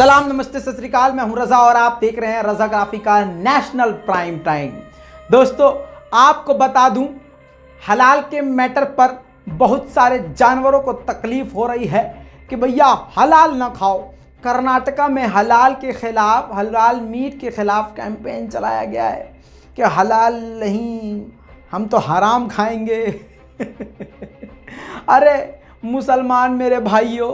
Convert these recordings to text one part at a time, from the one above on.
सलाम नमस्ते सत श्री अकाल, मैं हूं रजा और आप देख रहे हैं रजाग्राफी का नेशनल प्राइम टाइम। दोस्तों आपको बता दूं, हलाल के मैटर पर बहुत सारे जानवरों को तकलीफ हो रही है कि भैया हलाल ना खाओ। कर्नाटका में हलाल के खिलाफ, हलाल मीट के खिलाफ कैंपेन चलाया गया है कि हलाल नहीं, हम तो हराम खाएंगे। अरे मुसलमान मेरे भाइयों,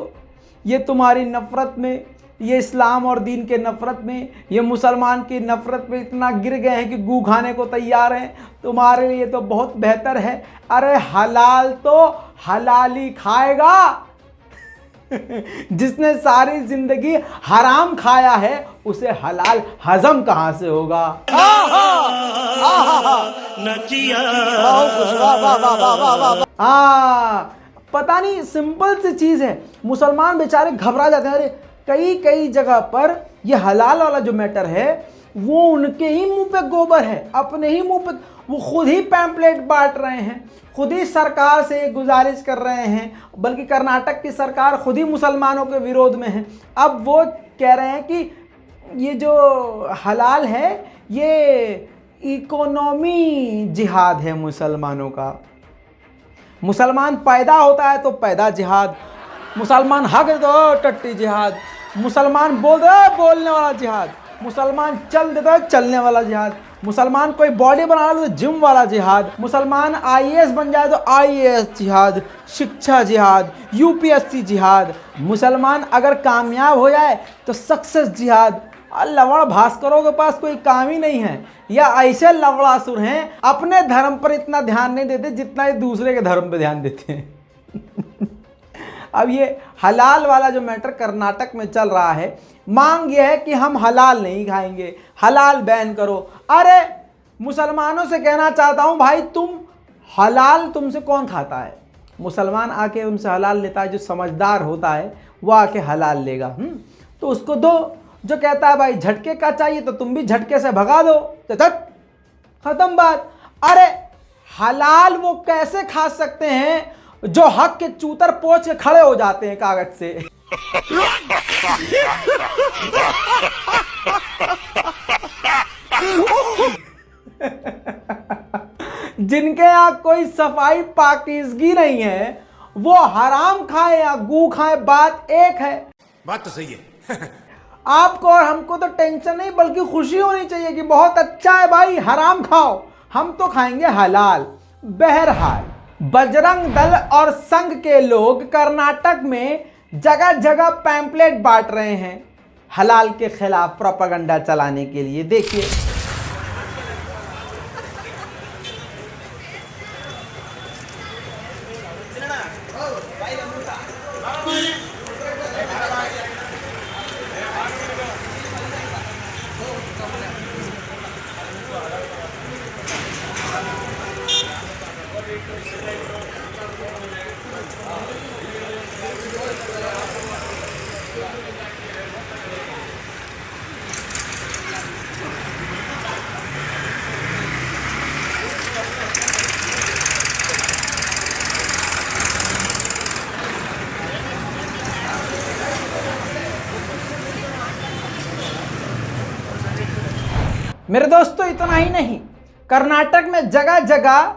ये तुम्हारी नफ़रत में, ये इस्लाम और दीन के नफ़रत में, ये मुसलमान की नफ़रत में इतना गिर गए हैं कि गू खाने को तैयार हैं। तुम्हारे लिए तो बहुत बेहतर है। अरे हलाल तो हलाल ही खाएगा। जिसने सारी ज़िंदगी हराम खाया है उसे हलाल हजम कहाँ से होगा। पता नहीं, सिंपल सी चीज़ है। मुसलमान बेचारे घबरा जाते हैं। अरे कई जगह पर ये हलाल वाला जो मैटर है वो उनके ही मुंह पे गोबर है, अपने ही मुंह पे वो खुद ही पैम्पलेट बांट रहे हैं, खुद ही सरकार से गुजारिश कर रहे हैं। बल्कि कर्नाटक की सरकार खुद ही मुसलमानों के विरोध में है। अब वो कह रहे हैं कि ये जो हलाल है ये इकोनॉमी जिहाद है मुसलमानों का। मुसलमान पैदा होता है तो पैदा जिहाद, मुसलमान हक दो टट्टी जिहाद, मुसलमान बोल दो बोलने वाला जिहाद, मुसलमान चल देता है चलने वाला जिहाद, मुसलमान कोई बॉडी बना लो तो जिम वाला जिहाद, मुसलमान आईएएस बन जाए तो आईएएस जिहाद, शिक्षा जिहाद, यूपीएससी जिहाद, मुसलमान अगर कामयाब हो जाए तो सक्सेस जिहाद। लवड़ भास्करों के पास कोई काम ही नहीं है, या ऐसे लवड़ासुर हैं अपने धर्म पर इतना ध्यान नहीं देते जितना ये दूसरे के धर्म पर ध्यान देते हैं। अब ये हलाल वाला जो मैटर कर्नाटक में चल रहा है, मांग ये है कि हम हलाल नहीं खाएंगे, हलाल बैन करो। अरे मुसलमानों से कहना चाहता हूँ भाई, तुम हलाल तुमसे कौन खाता है? मुसलमान आके उनसे हलाल लेता है, जो समझदार होता है वो आके हलाल लेगा। तो उसको दो। जो कहता है भाई झटके का चाहिए तो तुम भी झटके से भगा दो, तो खत्म बात। अरे हलाल वो कैसे खा सकते हैं जो हक के चूतर पोंछ के खड़े हो जाते हैं कागज से। जिनके यहां कोई सफाई पाकीज़गी नहीं है वो हराम खाए या गू खाए, बात एक है। बात तो सही है। आपको और हमको तो टेंशन नहीं बल्कि खुशी होनी चाहिए कि बहुत अच्छा है भाई, हराम खाओ, हम तो खाएंगे हलाल। बहरहाल बजरंग दल और संघ के लोग कर्नाटक में जगह जगह पैम्पलेट बांट रहे हैं हलाल के खिलाफ प्रोपेगेंडा चलाने के लिए। देखिए मेरे दोस्तों, इतना ही नहीं, कर्नाटक में जगह जगह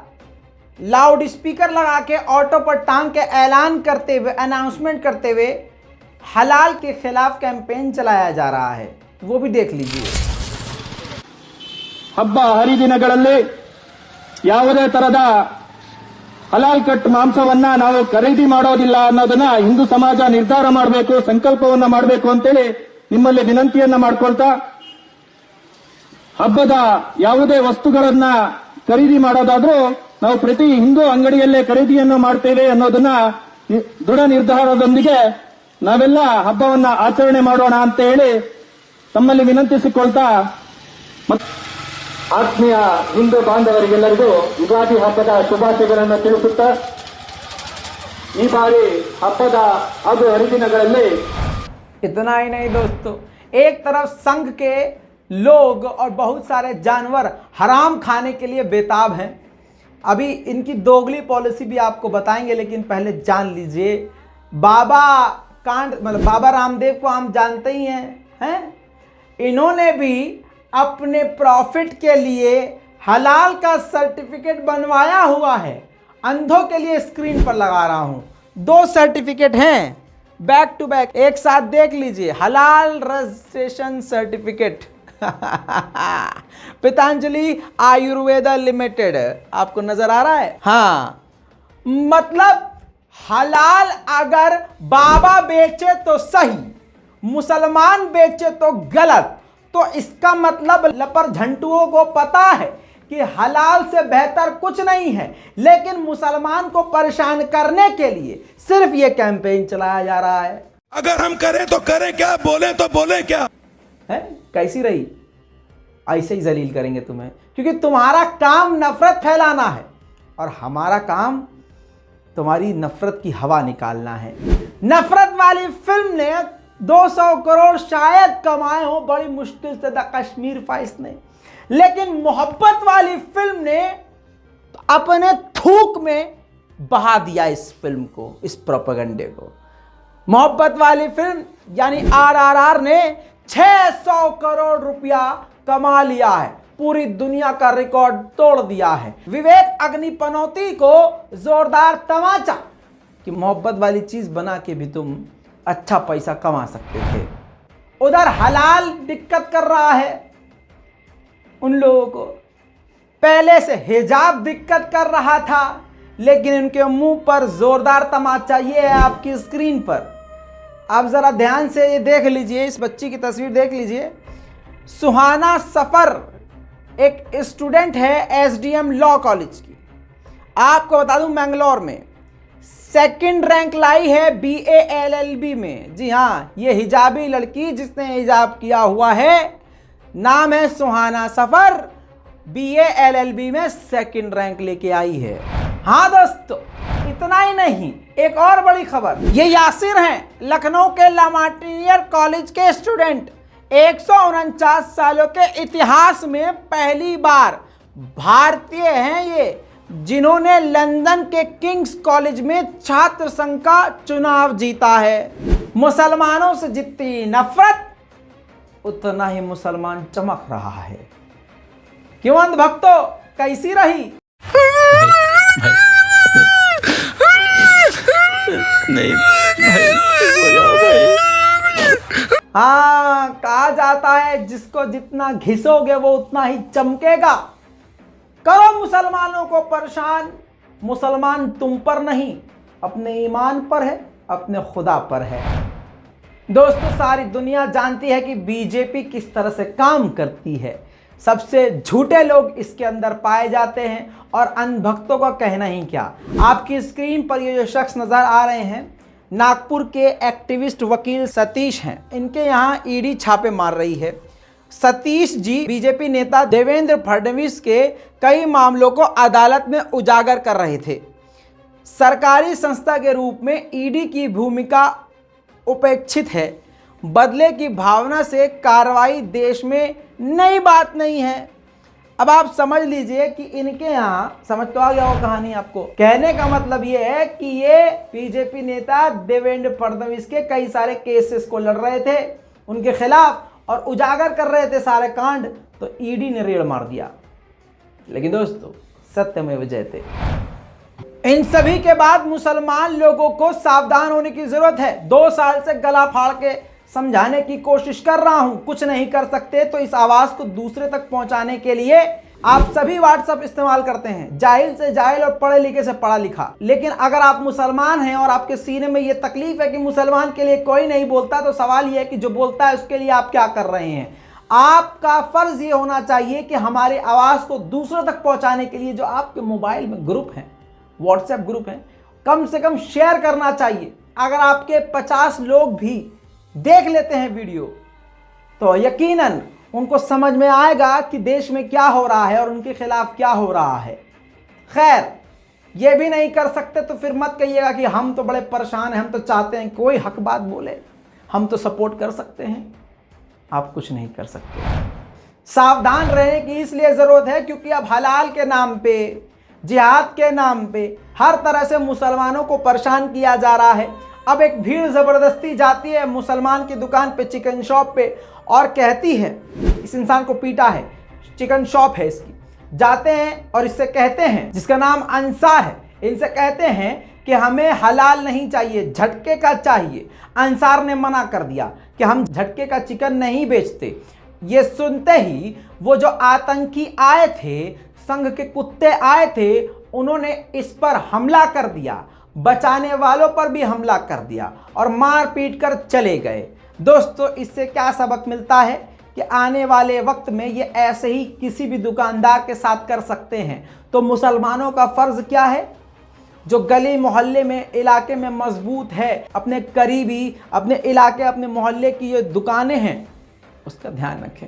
लाउड स्पीकर लगा के ऑटो पर टांग के ऐलान करते हुए, अनाउंसमेंट करते हुए हलाल के खिलाफ कैंपेन चलाया जा रहा है। वो भी देख लीजिए। ಹಬ್ಬ ಹರಿದಿನಗಳಲ್ಲಿ ಯಾವುದೇ ತರದ ಹಲಾಲ್ ಕಟ್ ಮಾಂಸವನ್ನ ನಾವು ಖರೀದಿ ಮಾಡೋದಿಲ್ಲ ಅನ್ನೋದನ್ನ ಹಿಂದೂ ಸಮಾಜ ನಿರ್ಧಾರ ಮಾಡಬೇಕು, ಸಂಕಲ್ಪವನ್ನ ಮಾಡಬೇಕು ಅಂತೇಳಿ ನಿಮ್ಮಲ್ಲಿ ವಿನಂತಿಯನ್ನ ಮಾಡ್ಕೊಳ್ತಾ, ಹಬ್ಬದ ಯಾವುದೇ ವಸ್ತುಗಳನ್ನ ಖರೀದಿ ಮಾಡೋದಾದ್ರೂ ನಾವು ಪ್ರತಿ ಹಿಂದೂ ಅಂಗಡಿಯಲ್ಲೇ ಖರೀದಿಯನ್ನು ಮಾಡ್ತೇವೆ ಅನ್ನೋದನ್ನ ದೃಢ ನಿರ್ಧಾರದೊಂದಿಗೆ ನಾವೆಲ್ಲ ಹಬ್ಬವನ್ನ ಆಚರಣೆ ಮಾಡೋಣ ಅಂತ ಹೇಳಿ ತಮ್ಮಲ್ಲಿ ವಿನಂತಿಸಿಕೊಳ್ತಾ, ಆತ್ಮೀಯ ಹಿಂದೂ ಬಾಂಧವರಿಗೆಲ್ಲರಿಗೂ ಯುಗಾದಿ ಹಬ್ಬದ ಶುಭಾಶಯಗಳನ್ನು ತಿಳಿಸುತ್ತಾ, ಈ ಬಾರಿ ಹಬ್ಬದ ಹಾಗೂ ಹರಿದಿನಗಳಲ್ಲಿ इतना ही नहीं दोस्तों, एक तरफ संघ के लोग और बहुत सारे जानवर हराम खाने के लिए बेताब हैं। अभी इनकी दोगली पॉलिसी भी आपको बताएंगे, लेकिन पहले जान लीजिए बाबा कांड, मतलब बाबा रामदेव को हम जानते ही हैं। इन्होंने भी अपने प्रॉफिट के लिए हलाल का सर्टिफिकेट बनवाया हुआ है। अंधों के लिए स्क्रीन पर लगा रहा हूं, 2 सर्टिफिकेट हैं बैक टू बैक, एक साथ देख लीजिए। हलाल registration certificate Patanjali Ayurveda limited, आपको नजर आ रहा है? हाँ, मतलब हलाल अगर बाबा बेचे तो सही, मुसलमान बेचे तो गलत। तो इसका मतलब लपर झंटुओं को पता है कि हलाल से बेहतर कुछ नहीं है, लेकिन मुसलमान को परेशान करने के लिए सिर्फ ये कैंपेन चलाया जा रहा है। अगर हम करें तो करें क्या, बोले तो बोले क्या है? कैसी रही? ऐसे ही जलील करेंगे तुम्हें, क्योंकि तुम्हारा काम नफरत फैलाना है और हमारा काम तुम्हारी नफरत की हवा निकालना है। नफरत वाली फिल्म ने 200 करोड़ शायद कमाए हो, बड़ी मुश्किल से द कश्मीर फाइल्स ने, लेकिन मोहब्बत वाली फिल्म ने अपने थूक में बहा दिया इस फिल्म को, इस प्रोपेगेंडे को। मोहब्बत वाली फिल्म यानी RRR ने 600 करोड़ रुपया कमा लिया है, पूरी दुनिया का रिकॉर्ड तोड़ दिया है। विवेक अग्निपनौती को जोरदार तमाचा कि मोहब्बत वाली चीज बना के भी तुम अच्छा पैसा कमा सकते थे। उधर हलाल दिक्कत कर रहा है उन लोगों को। पहले से हिजाब दिक्कत कर रहा था, लेकिन उनके मुंह पर जोरदार तमाचा ये है आपकी स्क्रीन पर। आप जरा ध्यान से ये देख लीजिए, इस बच्ची की तस्वीर देख लीजिए। सुहाना सफर एक स्टूडेंट है SDM लॉ कॉलेज की। आपको बता दूं मैंगलोर में 2nd रैंक लाई है BA LLB में। जी हाँ, ये हिजाबी लड़की जिसने हिजाब किया हुआ है, नाम है सुहाना सफर, BA LLB में 2nd रैंक लेके आई है। हाँ दोस्तों, इतना ही नहीं, एक और बड़ी खबर। ये यासिर हैं, लखनऊ के लामार्टिनियर कॉलेज के स्टूडेंट। 149 सालों के इतिहास में पहली बार भारतीय हैं ये, जिन्होंने लंदन के किंग्स कॉलेज में छात्र संघ का चुनाव जीता है। मुसलमानों से जितनी नफरत, उतना ही मुसलमान चमक रहा है। क्यों अंधभक्तों, कैसी रही? नहीं भाई, हाँ, कहा जाता है जिसको जितना घिसोगे वो उतना ही चमकेगा। करो मुसलमानों को परेशान, मुसलमान तुम पर नहीं, अपने ईमान पर है, अपने खुदा पर है। दोस्तों, सारी दुनिया जानती है कि बीजेपी किस तरह से काम करती है। सबसे झूठे लोग इसके अंदर पाए जाते हैं और अंधभक्तों का कहना ही क्या। आपकी स्क्रीन पर ये जो शख्स नजर आ रहे हैं, नागपुर के एक्टिविस्ट वकील सतीश हैं। इनके यहाँ ईडी छापे मार रही है। सतीश जी बीजेपी नेता देवेंद्र फडणवीस के कई मामलों को अदालत में उजागर कर रहे थे। सरकारी संस्था के रूप में ईडी की भूमिका उपेक्षित है। बदले की भावना से कार्रवाई देश में नई बात नहीं है। अब आप समझ लीजिए कि इनके यहाँ, समझ तो आ गया वो कहानी आपको। कहने का मतलब ये है कि ये बीजेपी नेता देवेंद्र फडणवीस के कई सारे केसेस को लड़ रहे थे उनके खिलाफ और उजागर कर रहे थे सारे कांड, तो ईडी ने रेड मार दिया। लेकिन दोस्तों, सत्यमेव जयते। इन सभी के बाद मुसलमान लोगों को सावधान होने की जरूरत है। 2 साल से गला फाड़ के समझाने की कोशिश कर रहा हूं, कुछ नहीं कर सकते। तो इस आवाज को दूसरे तक पहुंचाने के लिए आप सभी व्हाट्सएप इस्तेमाल करते हैं, जाहिल से जाहिल और पढ़े लिखे से पढ़ा लिखा। लेकिन अगर आप मुसलमान हैं और आपके सीने में ये तकलीफ है कि मुसलमान के लिए कोई नहीं बोलता, तो सवाल ये है कि जो बोलता है उसके लिए आप क्या कर रहे हैं। आपका फर्ज ये होना चाहिए कि हमारी आवाज को दूसरों तक पहुंचाने के लिए जो आपके मोबाइल में ग्रुप हैं, व्हाट्सएप ग्रुप हैं, कम से कम शेयर करना चाहिए। अगर आपके 50 लोग भी देख लेते हैं वीडियो, तो यकीनन उनको समझ में आएगा कि देश में क्या हो रहा है और उनके खिलाफ क्या हो रहा है। खैर, ये भी नहीं कर सकते तो फिर मत कहिएगा कि हम तो बड़े परेशान हैं, हम तो चाहते हैं कोई हक बात बोले, हम तो सपोर्ट कर सकते हैं। आप कुछ नहीं कर सकते। सावधान रहने की इसलिए ज़रूरत है क्योंकि अब हलाल के नाम पे, जिहाद के नाम पे हर तरह से मुसलमानों को परेशान किया जा रहा है। अब एक भीड़ जबरदस्ती जाती है मुसलमान की दुकान पे, चिकन शॉप पे, और कहती है, इस इंसान को पीटा है, चिकन शॉप है इसकी, जाते हैं और इससे कहते हैं, जिसका नाम अंसार है, इनसे कहते हैं कि हमें हलाल नहीं चाहिए, झटके का चाहिए। अंसार ने मना कर दिया कि हम झटके का चिकन नहीं बेचते। ये सुनते ही वो जो आतंकी आए थे, संघ के कुत्ते आए थे, उन्होंने इस पर हमला कर दिया, बचाने वालों पर भी हमला कर दिया और मार पीट कर चले गए। दोस्तों, इससे क्या सबक मिलता है कि आने वाले वक्त में ये ऐसे ही किसी भी दुकानदार के साथ कर सकते हैं। तो मुसलमानों का फर्ज क्या है? जो गली मोहल्ले में, इलाके में मजबूत है, अपने करीबी, अपने इलाके, अपने मोहल्ले की ये दुकानें हैं, उसका ध्यान रखें,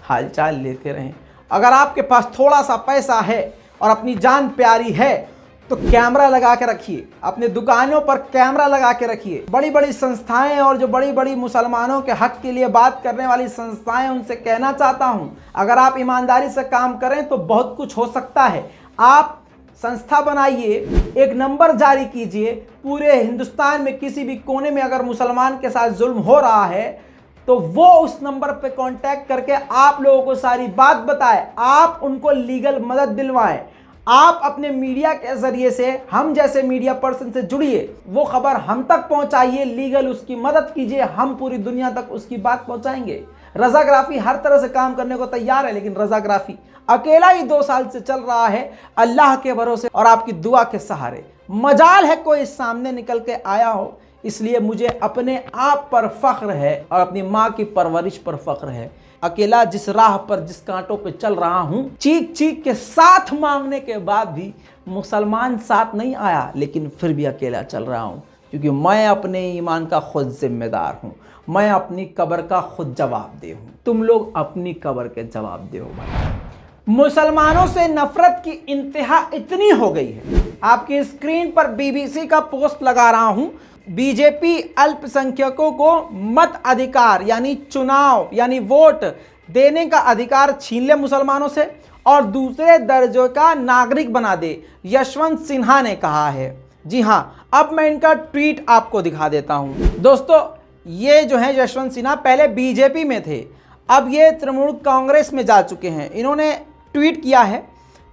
हालचाल लेते रहें। अगर आपके पास थोड़ा सा पैसा है और अपनी जान प्यारी है तो कैमरा लगा के रखिए, अपने दुकानों पर कैमरा लगा के रखिए। बड़ी बड़ी संस्थाएं और जो बड़ी बड़ी मुसलमानों के हक के लिए बात करने वाली संस्थाएं, उनसे कहना चाहता हूं, अगर आप ईमानदारी से काम करें तो बहुत कुछ हो सकता है। आप संस्था बनाइए, एक नंबर जारी कीजिए, पूरे हिंदुस्तान में किसी भी कोने में अगर मुसलमान के साथ जुल्म हो रहा है तो वो उस नंबर पे कांटेक्ट करके आप लोगों को सारी बात बताए, आप उनको लीगल मदद दिलवाएं। आप अपने मीडिया के जरिए से, हम जैसे मीडिया पर्सन से जुड़िए, वो खबर हम तक पहुंचाइए, लीगल उसकी मदद कीजिए, हम पूरी दुनिया तक उसकी बात पहुंचाएंगे। रजाग्राफी हर तरह से काम करने को तैयार है, लेकिन रजाग्राफी अकेला ही 2 साल से चल रहा है, अल्लाह के भरोसे और आपकी दुआ के सहारे। मजाल है कोई सामने निकल के आया हो, इसलिए मुझे अपने आप पर फख्र है और अपनी माँ की परवरिश पर फख्र है। अकेला जिस राह पर, जिस कांटों पे चल रहा हूं, चीख चीख के साथ मांगने के बाद भी मुसलमान साथ नहीं आया, लेकिन फिर भी अकेला चल रहा हूं, क्योंकि मैं अपने ईमान का खुद जिम्मेदार हूं। मैं अपनी कब्र का खुद जवाबदेह हूं। तुम लोग अपनी कब्र के जवाबदेह हो भाई। मुसलमानों से नफरत की इंतहा इतनी हो गई है, आपकी स्क्रीन पर बीबीसी का पोस्ट लगा रहा हूं। बीजेपी अल्पसंख्यकों को मत अधिकार यानी चुनाव यानी वोट देने का अधिकार छीन ले मुसलमानों से और दूसरे दर्जे का नागरिक बना दे, यशवंत सिन्हा ने कहा है। जी हां, अब मैं इनका ट्वीट आपको दिखा देता हूं। दोस्तों, ये जो है यशवंत सिन्हा पहले बीजेपी में थे, अब ये तृणमूल कांग्रेस में जा चुके हैं। इन्होंने ट्वीट किया है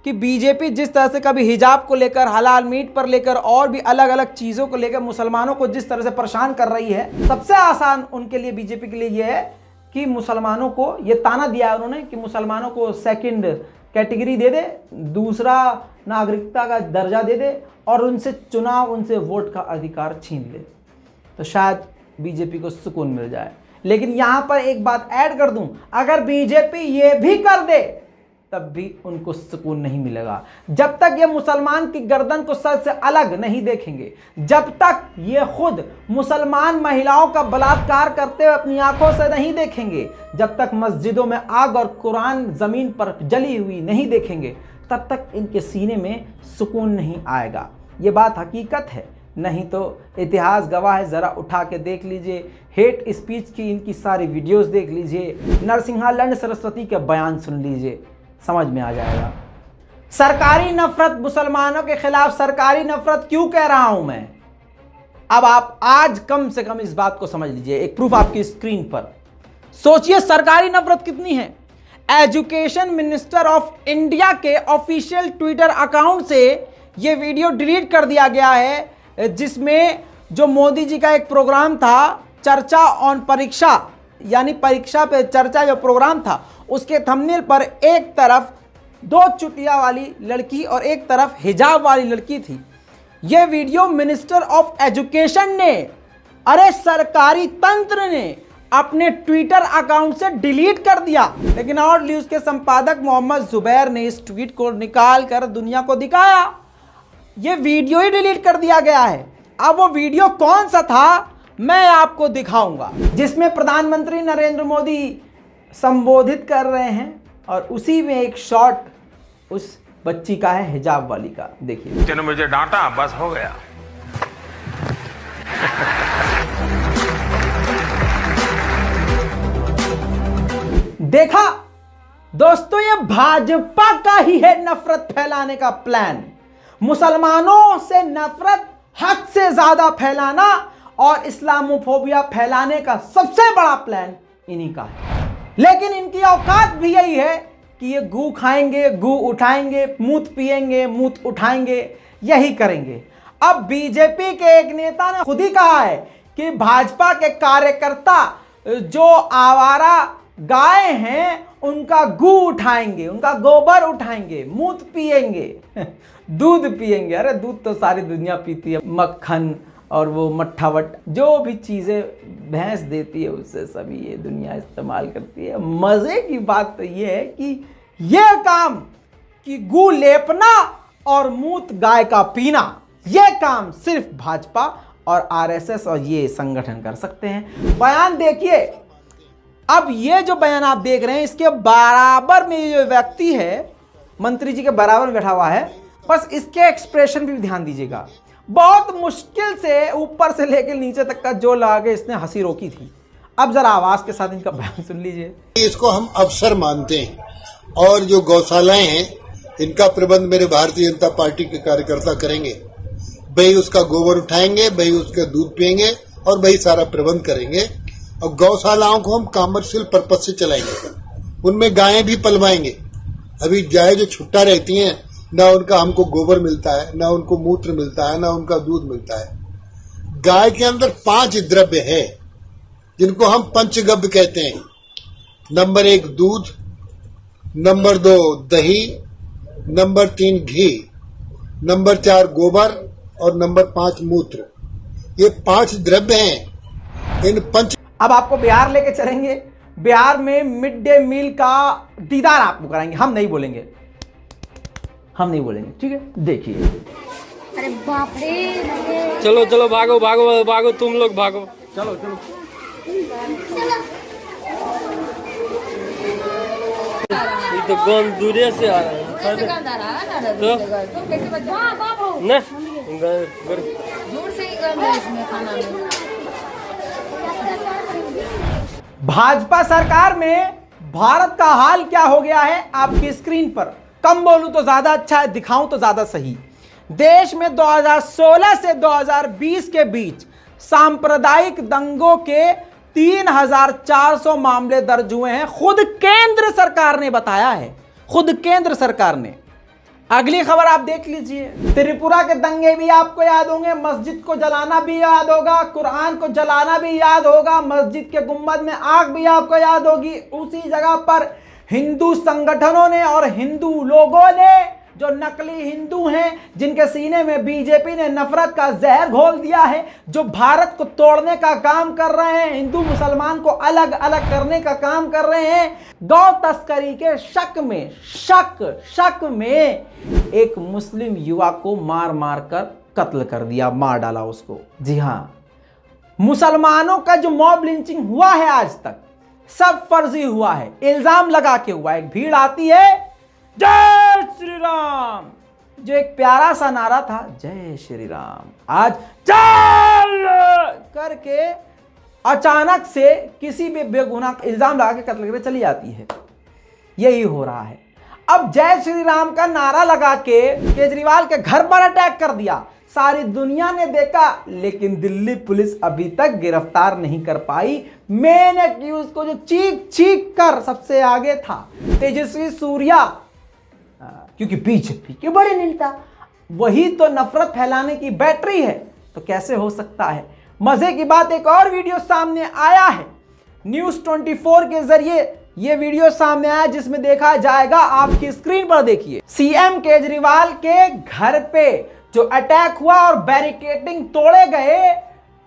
कि बीजेपी जिस तरह से कभी हिजाब को लेकर, हलाल मीट पर लेकर और भी अलग अलग चीज़ों को लेकर मुसलमानों को जिस तरह से परेशान कर रही है, सबसे आसान उनके लिए, बीजेपी के लिए यह है कि मुसलमानों को, ये ताना दिया है उन्होंने कि मुसलमानों को सेकंड कैटेगरी दे दे, दूसरा नागरिकता का दर्जा दे दे और उनसे चुनाव, उनसे वोट का अधिकार छीन ले, तो शायद बीजेपी को सुकून मिल जाए। लेकिन यहां पर एक बात ऐड कर दूं, अगर बीजेपी ये भी कर दे तब भी उनको सुकून नहीं मिलेगा। जब तक ये मुसलमान की गर्दन को सर से अलग नहीं देखेंगे, जब तक ये खुद मुसलमान महिलाओं का बलात्कार करते हुए अपनी आंखों से नहीं देखेंगे, जब तक मस्जिदों में आग और कुरान जमीन पर जली हुई नहीं देखेंगे, तब तक इनके सीने में सुकून नहीं आएगा। ये बात हकीकत है, नहीं तो इतिहास गवाह है। ज़रा उठा के देख लीजिए, हेट स्पीच की इनकी सारी वीडियोस देख लीजिए, नरसिंहा लंड सरस्वती के बयान सुन लीजिए, समझ में आ जाएगा। सरकारी नफरत, मुसलमानों के खिलाफ सरकारी नफरत क्यों कह रहा हूं मैं, अब आप आज कम से कम इस बात को समझ लीजिए। एक प्रूफ आपकी स्क्रीन पर, सोचिए सरकारी नफरत कितनी है। एजुकेशन मिनिस्टर ऑफ इंडिया के ऑफिशियल ट्विटर अकाउंट से यह वीडियो डिलीट कर दिया गया है, जिसमें जो मोदी जी का एक प्रोग्राम था, चर्चा ऑन परीक्षा, यानी परीक्षा पे चर्चा जो प्रोग्राम था, उसके थंबनेल पर एक तरफ 2 चुटिया वाली लड़की और एक तरफ हिजाब वाली लड़की थी। यह वीडियो मिनिस्टर ऑफ एजुकेशन ने, अरे सरकारी तंत्र ने अपने ट्विटर अकाउंट से डिलीट कर दिया। लेकिन और न्यूज के संपादक मोहम्मद जुबैर ने इस ट्वीट को निकाल कर दुनिया को दिखाया, यह वीडियो ही डिलीट कर दिया गया है। अब वो वीडियो कौन सा था मैं आपको दिखाऊंगा, जिसमें प्रधानमंत्री नरेंद्र मोदी संबोधित कर रहे हैं और उसी में एक शॉट उस बच्ची का है, हिजाब वाली का। देखिए, जिन्होंने मुझे डांटा, बस हो गया। देखा दोस्तों, ये भाजपा का ही है नफरत फैलाने का प्लान। मुसलमानों से नफरत हद से ज्यादा फैलाना और इस्लामोफोबिया फैलाने का सबसे बड़ा प्लान इन्हीं का है। लेकिन इनकी औकात भी यही है कि ये गू खाएंगे, गू उठाएंगे, मूत पिएंगे, मूत उठाएंगे, यही करेंगे। अब बीजेपी के एक नेता ने खुद ही कहा है कि भाजपा के कार्यकर्ता जो आवारा गाय हैं उनका गू उठाएंगे, उनका गोबर उठाएंगे, मूत पिएंगे, दूध पिएंगे। अरे दूध तो सारी दुनिया पीती है, मक्खन और वो मट्ठावट जो भी चीज़ें भैंस देती है उससे सभी ये दुनिया इस्तेमाल करती है। मज़े की बात तो ये है कि ये काम कि गू लेपना और मूत गाय का पीना, ये काम सिर्फ भाजपा और आरएसएस और ये संगठन कर सकते हैं। बयान देखिए, अब ये जो बयान आप देख रहे हैं इसके बराबर में ये जो व्यक्ति है, मंत्री जी के बराबर में बैठा हुआ है, बस इसके एक्सप्रेशन भी ध्यान दीजिएगा। बहुत मुश्किल से ऊपर से लेकर नीचे तक का जो लगा के इसने हंसी रोकी थी। अब जरा आवाज के साथ इनका बयान सुन लीजिए। इसको हम अवसर मानते हैं और जो गौशालाएं हैं इनका प्रबंध मेरे भारतीय जनता पार्टी के कार्यकर्ता करेंगे। भाई उसका गोबर उठाएंगे, भाई उसका दूध पिएंगे और भाई सारा प्रबंध करेंगे। और गौशालाओं को हम कॉमर्शियल पर्पज से चलाएंगे, उनमें गायें भी पलवाएंगे। अभी गाय जो छुट्टा रहती हैं, ना उनका हमको गोबर मिलता है, ना उनको मूत्र मिलता है, ना उनका दूध मिलता है। गाय के अंदर 5 द्रव्य है जिनको हम पंचगव्य कहते हैं। नंबर 1 दूध, नंबर 2 दही, नंबर 3 घी, नंबर 4 गोबर और नंबर 5 मूत्र। ये 5 द्रव्य हैं। इन पंच अब आपको बिहार लेके चलेंगे। बिहार में मिड डे मील का दीदार आपको कराएंगे। हम नहीं बोलेंगे, हम नहीं बोलेंगे, ठीक है? देखिए। अरे बाप रे, चलो चलो भागो भागो भागो, तुम लोग भागो, चलो चलो। ये तो गन दूरे से आ रहा है ना, दूर से ही गंद है इसमें खाना में। भाजपा सरकार में भारत का हाल क्या हो गया है आपकी स्क्रीन पर। कम बोलूं तो ज्यादा अच्छा है, दिखाऊं तो ज्यादा सही। देश में 2016 से 2020 के बीच सांप्रदायिक दंगों के 3400 मामले दर्ज हुए हैं। खुद केंद्र सरकार ने बताया है, खुद केंद्र सरकार ने। अगली खबर आप देख लीजिए। त्रिपुरा के दंगे भी आपको याद होंगे, मस्जिद को जलाना भी याद होगा, कुरान को जलाना भी याद होगा, मस्जिद के गुंबद में आग भी आपको याद होगी। उसी जगह पर हिंदू संगठनों ने और हिंदू लोगों ने, जो नकली हिंदू हैं, जिनके सीने में बीजेपी ने नफरत का जहर घोल दिया है, जो भारत को तोड़ने का काम कर रहे हैं, हिंदू मुसलमान को अलग अलग करने का काम कर रहे हैं, गौ तस्करी के शक में एक मुस्लिम युवा को मार मार कर कत्ल कर दिया, मार डाला उसको। जी हां, मुसलमानों का जो मॉब लिंचिंग हुआ है आज तक सब फर्जी हुआ है, इल्जाम लगा के हुआ है। एक भीड़ आती है, जय श्री राम, जो एक प्यारा सा नारा था, जय श्री राम, आज चल करके अचानक से किसी भी बेगुनाह इल्जाम लगा के कत्ल करके चली जाती है। यही हो रहा है। अब जय श्री राम का नारा लगा के केजरीवाल के घर पर अटैक कर दिया, सारी दुनिया ने देखा, लेकिन दिल्ली पुलिस अभी तक गिरफ्तार नहीं कर पाई। मेन एक्यूज को जो चीख चीख कर सबसे आगे था तेजस्वी सूर्या, क्योंकि बीजेपी के बड़े नेता, वही तो नफरत फैलाने की बैटरी है, तो कैसे हो सकता है। मजे की बात, एक और वीडियो सामने आया है, न्यूज़ 24 के जरिए ये वीडियो सामने आया, जिसमें देखा जाएगा, आपकी स्क्रीन पर देखिए। सीएम केजरीवाल के घर पे जो अटैक हुआ और बैरिकेडिंग तोड़े गए,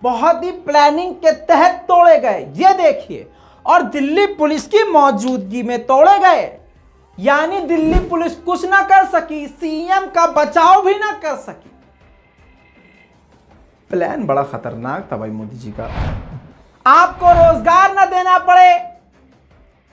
बहुत ही प्लानिंग के तहत तोड़े गए, ये देखिए, और दिल्ली पुलिस की मौजूदगी में तोड़े गए। यानी दिल्ली पुलिस कुछ ना कर सकी, सीएम का बचाव भी ना कर सकी। प्लान बड़ा खतरनाक था भाई मोदी जी का। आपको रोजगार ना देना पड़े,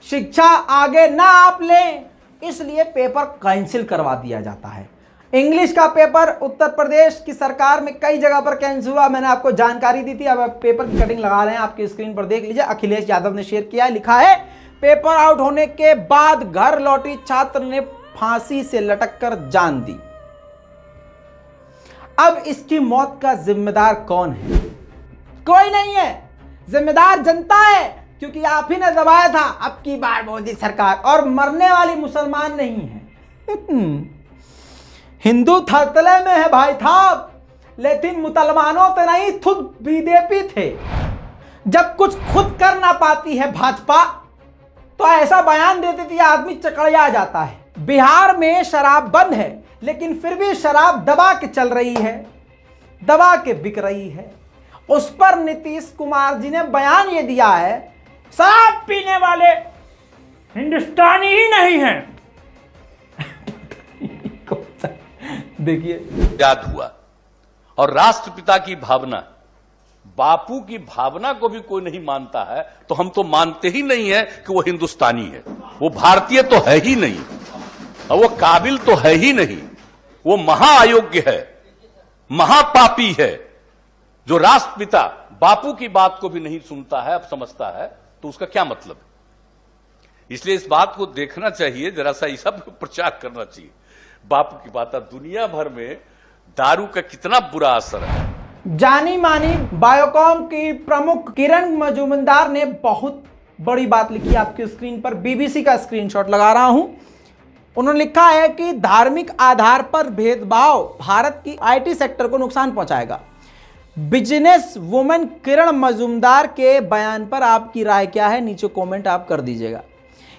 शिक्षा आगे ना आप लें, इसलिए पेपर कैंसिल करवा दिया जाता है। इंग्लिश का पेपर उत्तर प्रदेश की सरकार में कई जगह पर कैंसिल हुआ, मैंने आपको जानकारी दी थी। अब आप पेपर की कटिंग लगा रहे हैं, आपकी स्क्रीन पर देख लीजिए। अखिलेश यादव ने शेयर किया है, लिखा है, पेपर आउट होने के बाद घर लौटी छात्र ने फांसी से लटककर जान दी। अब इसकी मौत का जिम्मेदार कौन है? कोई नहीं है, जिम्मेदार जनता है, क्योंकि आप ही ने दबाया था अब की बार मोदी सरकार, और मरने वाली मुसलमान नहीं है। हिंदू थरतले में है भाई साहब, लेकिन मुसलमानों तो नहीं, खुद बीजेपी थे। जब कुछ खुद कर ना पाती है भाजपा तो ऐसा बयान दे देती है, आदमी चकड़िया जाता है। बिहार में शराब बंद है, लेकिन फिर भी शराब दबा के चल रही है, दबा के बिक रही है। उस पर नीतीश कुमार जी ने बयान ये दिया है, शराब पीने वाले हिंदुस्तानी ही नहीं हैं। देखिए, याद हुआ। और राष्ट्रपिता की भावना, बापू की भावना को भी कोई नहीं मानता है, तो हम तो मानते ही नहीं है कि वो हिंदुस्तानी है। वो भारतीय तो है ही नहीं, और वो काबिल तो है ही नहीं। वो महाअयोग्य है, महापापी है। जो राष्ट्रपिता बापू की बात को भी नहीं सुनता है, अब समझता है, तो उसका क्या मतलब है। इसलिए इस बात को देखना चाहिए, जरा सा इस सब प्रचार करना चाहिए। बापू की बात, दुनिया भर में दारू का कितना बुरा असर है। जानी मानी बायोकॉम की प्रमुख किरण मजूमदार ने बहुत बड़ी बात लिखी, आपकी स्क्रीन पर बीबीसी का स्क्रीनशॉट लगा रहा हूं। उन्होंने लिखा है कि धार्मिक आधार पर भेदभाव भारत की आईटी सेक्टर को नुकसान पहुंचाएगा। बिजनेस वुमन किरण मजूमदार के बयान पर आपकी राय क्या है, नीचे कमेंट आप कर दीजिएगा।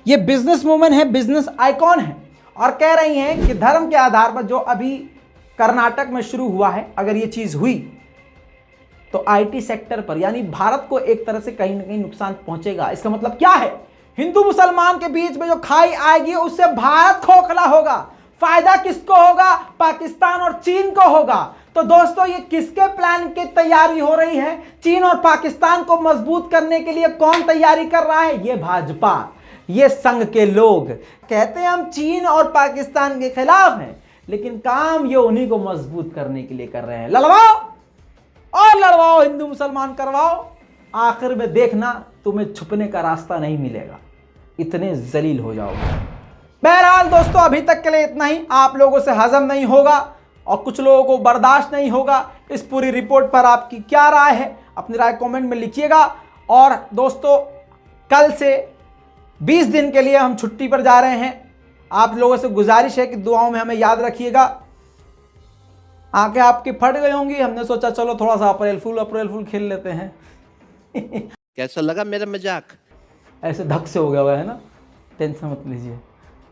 ये बिजनेस वुमन है, बिजनेस आइकॉन है, और कह रही हैं कि धर्म के आधार पर जो अभी कर्नाटक में शुरू हुआ है, अगर ये चीज हुई तो आईटी सेक्टर पर, यानी भारत को एक तरह से कहीं ना कहीं नुकसान पहुंचेगा। इसका मतलब क्या है, हिंदू मुसलमान के बीच में जो खाई आएगी उससे भारत खोखला होगा। फायदा किसको होगा, पाकिस्तान और चीन को होगा। तो दोस्तों, ये किसके प्लान की तैयारी हो रही है, चीन और पाकिस्तान को मजबूत करने के लिए कौन तैयारी कर रहा है, ये भाजपा, ये संघ के लोग। कहते हैं हम चीन और पाकिस्तान के खिलाफ हैं, लेकिन काम ये उन्हीं को मजबूत करने के लिए कर रहे हैं। लड़वाओ और लड़वाओ, हिंदू मुसलमान करवाओ, आखिर में देखना तुम्हें छुपने का रास्ता नहीं मिलेगा, इतने जलील हो जाओगे। बहरहाल दोस्तों, अभी तक के लिए इतना ही। आप लोगों से हजम नहीं होगा और कुछ लोगों को बर्दाश्त नहीं होगा। इस पूरी रिपोर्ट पर आपकी क्या राय है, अपनी राय कमेंट में लिखिएगा। और दोस्तों, कल से 20 दिन के लिए हम छुट्टी पर जा रहे हैं। आप लोगों से गुजारिश है कि दुआओं में हमें याद रखिएगा। आंखें आपकी फट गई होंगी, हमने सोचा चलो थोड़ा सा अप्रैल फूल खेल लेते हैं। कैसा लगा मेरा मजाक? ऐसे धक से हो गया हुआ है ना, टेंशन मत लीजिए,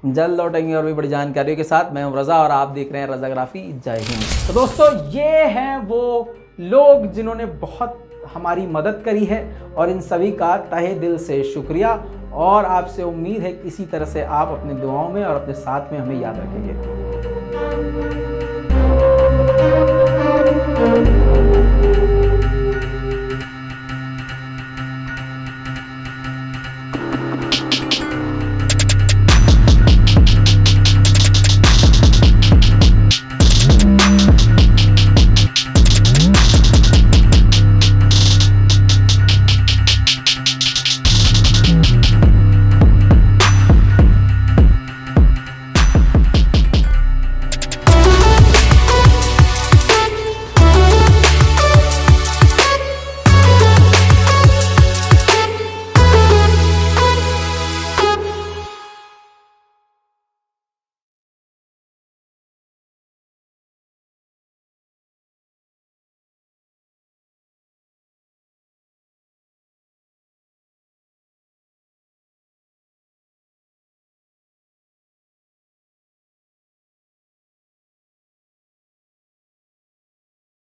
जल्द लौटेंगे और भी बड़ी जानकारियों के साथ। मैं हूं रजा और आप देख रहे हैं रजाग्राफी। जय हिंद। तो दोस्तों, ये हैं वो लोग जिन्होंने बहुत हमारी मदद करी है, और इन सभी का तहे दिल से शुक्रिया। और आपसे उम्मीद है कि इसी तरह से आप अपनी दुआओं में और अपने साथ में हमें याद रखेंगे।